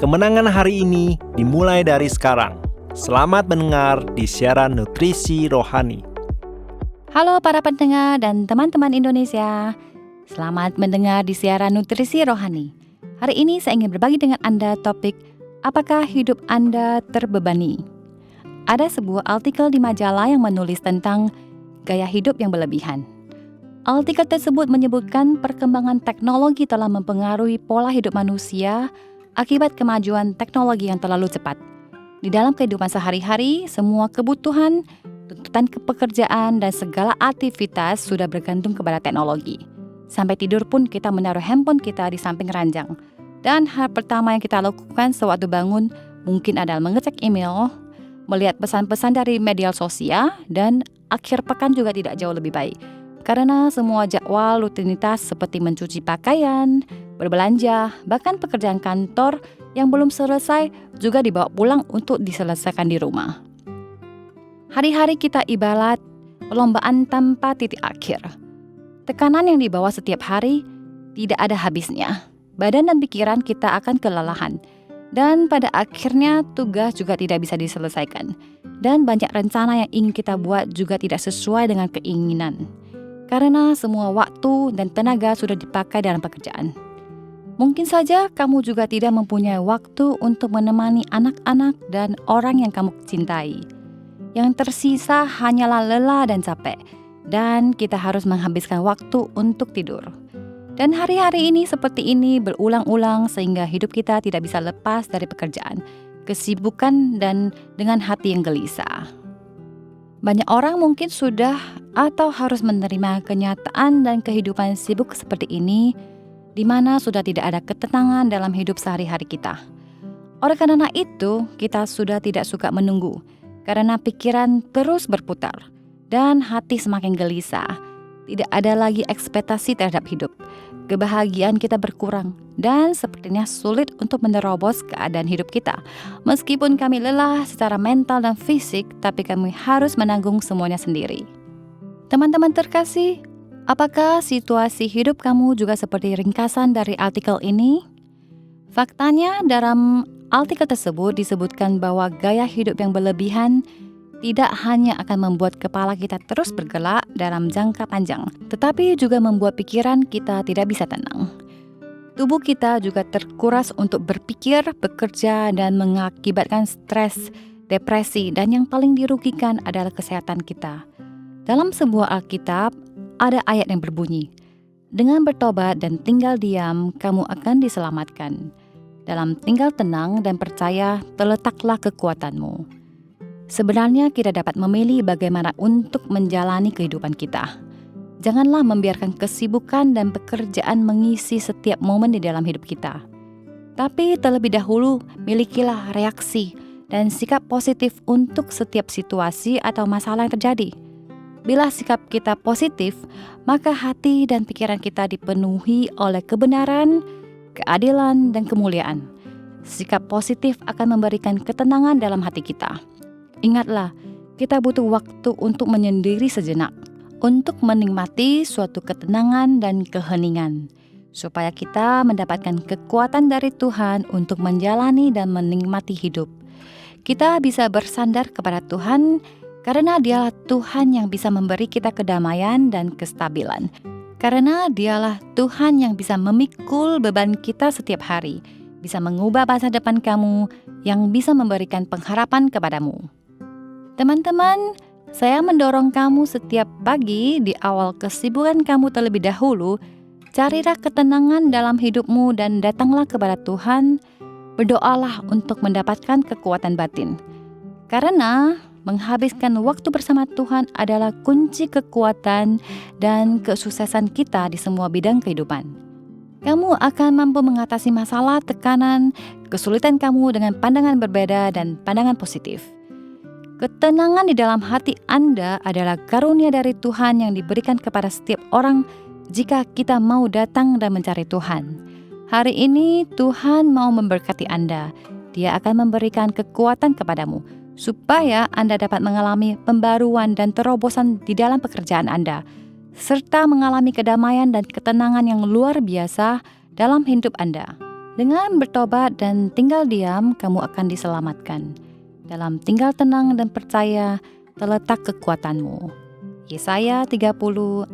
Kemenangan hari ini dimulai dari sekarang. Selamat mendengar di siaran Nutrisi Rohani. Halo para pendengar dan teman-teman Indonesia. Selamat mendengar di siaran Nutrisi Rohani. Hari ini saya ingin berbagi dengan Anda topik, apakah hidup Anda terbebani? Ada sebuah artikel di majalah yang menulis tentang gaya hidup yang berlebihan. Artikel tersebut menyebutkan perkembangan teknologi telah mempengaruhi pola hidup manusia akibat kemajuan teknologi yang terlalu cepat. Di dalam kehidupan sehari-hari, semua kebutuhan, tuntutan pekerjaan, dan segala aktivitas sudah bergantung kepada teknologi. Sampai tidur pun kita menaruh handphone kita di samping ranjang. Dan hal pertama yang kita lakukan sewaktu bangun mungkin adalah mengecek email, melihat pesan-pesan dari media sosial, dan akhir pekan juga tidak jauh lebih baik. Karena semua jadwal rutinitas seperti mencuci pakaian, berbelanja, bahkan pekerjaan kantor yang belum selesai juga dibawa pulang untuk diselesaikan di rumah. Hari-hari kita ibarat perlombaan tanpa titik akhir. Tekanan yang dibawa setiap hari tidak ada habisnya. Badan dan pikiran kita akan kelelahan. Dan pada akhirnya tugas juga tidak bisa diselesaikan. Dan banyak rencana yang ingin kita buat juga tidak sesuai dengan keinginan. Karena semua waktu dan tenaga sudah dipakai dalam pekerjaan. Mungkin saja kamu juga tidak mempunyai waktu untuk menemani anak-anak dan orang yang kamu cintai. Yang tersisa hanyalah lelah dan capek, dan kita harus menghabiskan waktu untuk tidur. Dan hari-hari ini seperti ini berulang-ulang sehingga hidup kita tidak bisa lepas dari pekerjaan, kesibukan, dan dengan hati yang gelisah. Banyak orang mungkin sudah atau harus menerima kenyataan dan kehidupan sibuk seperti ini, di mana sudah tidak ada ketenangan dalam hidup sehari-hari kita. Oleh karena itu, kita sudah tidak suka menunggu, karena pikiran terus berputar, dan hati semakin gelisah. Tidak ada lagi ekspektasi terhadap hidup. Kebahagiaan kita berkurang, dan sepertinya sulit untuk menerobos keadaan hidup kita. Meskipun kami lelah secara mental dan fisik, tapi kami harus menanggung semuanya sendiri. Teman-teman terkasih, apakah situasi hidup kamu juga seperti ringkasan dari artikel ini? Faktanya, dalam artikel tersebut disebutkan bahwa gaya hidup yang berlebihan tidak hanya akan membuat kepala kita terus bergelak dalam jangka panjang, tetapi juga membuat pikiran kita tidak bisa tenang. Tubuh kita juga terkuras untuk berpikir, bekerja, dan mengakibatkan stres, depresi, dan yang paling dirugikan adalah kesehatan kita. Dalam sebuah Alkitab, ada ayat yang berbunyi, dengan bertobat dan tinggal diam, kamu akan diselamatkan. Dalam tinggal tenang dan percaya, terletaklah kekuatanmu. Sebenarnya kita dapat memilih bagaimana untuk menjalani kehidupan kita. Janganlah membiarkan kesibukan dan pekerjaan mengisi setiap momen di dalam hidup kita. Tapi terlebih dahulu, milikilah reaksi dan sikap positif untuk setiap situasi atau masalah yang terjadi. Bila sikap kita positif, maka hati dan pikiran kita dipenuhi oleh kebenaran, keadilan, dan kemuliaan. Sikap positif akan memberikan ketenangan dalam hati kita. Ingatlah, kita butuh waktu untuk menyendiri sejenak, untuk menikmati suatu ketenangan dan keheningan, supaya kita mendapatkan kekuatan dari Tuhan untuk menjalani dan menikmati hidup. Kita bisa bersandar kepada Tuhan, karena Dialah Tuhan yang bisa memberi kita kedamaian dan kestabilan. Karena Dialah Tuhan yang bisa memikul beban kita setiap hari, bisa mengubah masa depan kamu, yang bisa memberikan pengharapan kepadamu. Teman-teman, saya mendorong kamu setiap pagi di awal kesibukan kamu terlebih dahulu, carilah ketenangan dalam hidupmu dan datanglah kepada Tuhan, berdoalah untuk mendapatkan kekuatan batin. Karena menghabiskan waktu bersama Tuhan adalah kunci kekuatan dan kesuksesan kita di semua bidang kehidupan. Kamu akan mampu mengatasi masalah, tekanan, kesulitan kamu dengan pandangan berbeda dan pandangan positif. Ketenangan di dalam hati Anda adalah karunia dari Tuhan yang diberikan kepada setiap orang jika kita mau datang dan mencari Tuhan. Hari ini Tuhan mau memberkati Anda. Dia akan memberikan kekuatan kepadamu, supaya Anda dapat mengalami pembaruan dan terobosan di dalam pekerjaan Anda, serta mengalami kedamaian dan ketenangan yang luar biasa dalam hidup Anda. Dengan bertobat dan tinggal diam, kamu akan diselamatkan. Dalam tinggal tenang dan percaya terletak kekuatanmu. Yesaya 30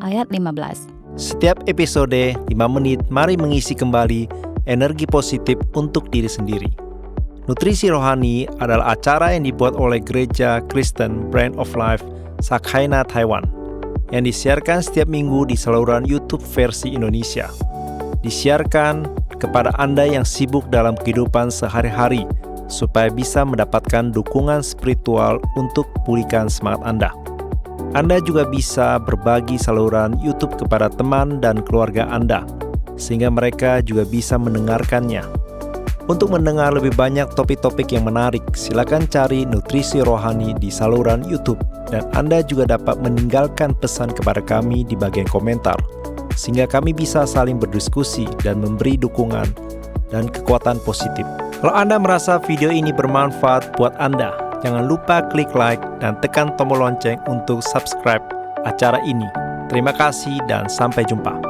ayat 15. Setiap episode 5 menit, mari mengisi kembali energi positif untuk diri sendiri. Nutrisi Rohani adalah acara yang dibuat oleh Gereja Kristen Brand of Life Sakhaina Taiwan yang disiarkan setiap minggu di saluran YouTube versi Indonesia. Disiarkan kepada Anda yang sibuk dalam kehidupan sehari-hari supaya bisa mendapatkan dukungan spiritual untuk pulihkan semangat Anda. Anda juga bisa berbagi saluran YouTube kepada teman dan keluarga Anda, sehingga mereka juga bisa mendengarkannya. Untuk mendengar lebih banyak topik-topik yang menarik, silakan cari Nutrisi Rohani di saluran YouTube, dan Anda juga dapat meninggalkan pesan kepada kami di bagian komentar, sehingga kami bisa saling berdiskusi dan memberi dukungan dan kekuatan positif. Kalau Anda merasa video ini bermanfaat buat Anda, jangan lupa klik like dan tekan tombol lonceng untuk subscribe acara ini. Terima kasih dan sampai jumpa.